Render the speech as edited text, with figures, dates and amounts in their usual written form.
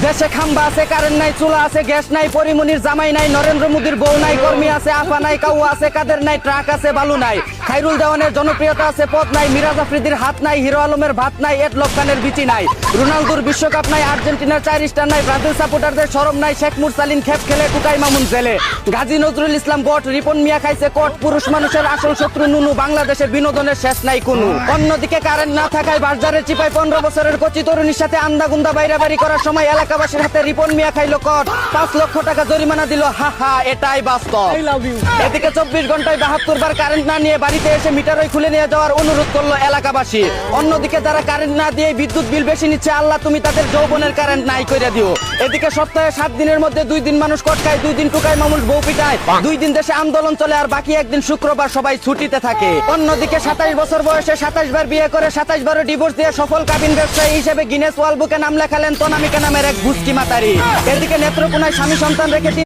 দেশে খাম্বা আছে, কারেন্ট নাই, চুলা আছে, গ্যাস নাই, পরিমনির জামাই নাই, নরেন্দ্র মোদীর বউ নাই, কর্মী আছে, আফা নাই, কাউয়া আছে, কাদের নাই, ট্রাক আছে, বালু নাই, খাইরুল দেওয়ানের জনপ্রিয়তা আছে, পদ নাই, মিরাজ আফ্রিদির হাত নাই, হিরো আলমের ভাত নাই, এটলক খানের বিচি নাই, রোনালদোর বিশ্বকাপ নাই, আর্জেন্টিনার 4 স্টার নাই, ব্রাজিল সাপোর্টারদের শরম নাই, শেখ মুরসালিন খেপ খেলে টুকাই মামুন জেলে, গাজী নজরুল ইসলাম বট, রিপন মিয়া খাইছে কট, পুরুষ মানুষের আসল শত্রু নুনু, বাংলাদেশে বিনোদনের শেষ নাই কোনো। অন্যদিকে কারেন্ট না থাকায় বাজারের চিপায় 15 বছরের কচি তরুণীর সাথে আন্দাগুন্দা বাইরাবাড়ি করার সময় এলাকাবাসীর হাতে রিপন মিয়া খাইলো কট, 5 লক্ষ টাকা জরিমানা দিল, হা হা এটাই বাস্তব। এদিকে 24 ঘন্টায় 72 বার কারেন্ট না নিয়ে বাড়িতে এসে মিটারই খুলে নিয়ে যাওয়ার অনুরোধ করলো এলাকাবাসী। অন্যদিকে যারা কারেন্ট না দিয়ে বিদ্যুৎ বিল বেশি নিচ্ছে, আল্লাহ তুমি তাদের যৌবনের কারেন্ট নাই করে দিও। এদিকে সপ্তাহে 7 দিনের মধ্যে 2 দিন মানুষ কট খায়, 2 দিন টুকায় মামুল বউ পিটায়, 2 দিন দেশে আন্দোলন চলে, আর বাকি একদিন শুক্রবার সবাই ছুটিতে থাকে। অন্যদিকে 27 বছর বয়সে 27 বার বিয়ে করে 27 বারও ডিভোর্স দিয়ে সফল কাবিন ব্যবসায়ী হিসেবে গিনেস ওয়ার্ল্ড বুকে নাম লেখালেন তনামিকা নামের এক ঘুষকি মাতারি। এদিকে নেত্রকোনায় স্বামী সন্তান রেখে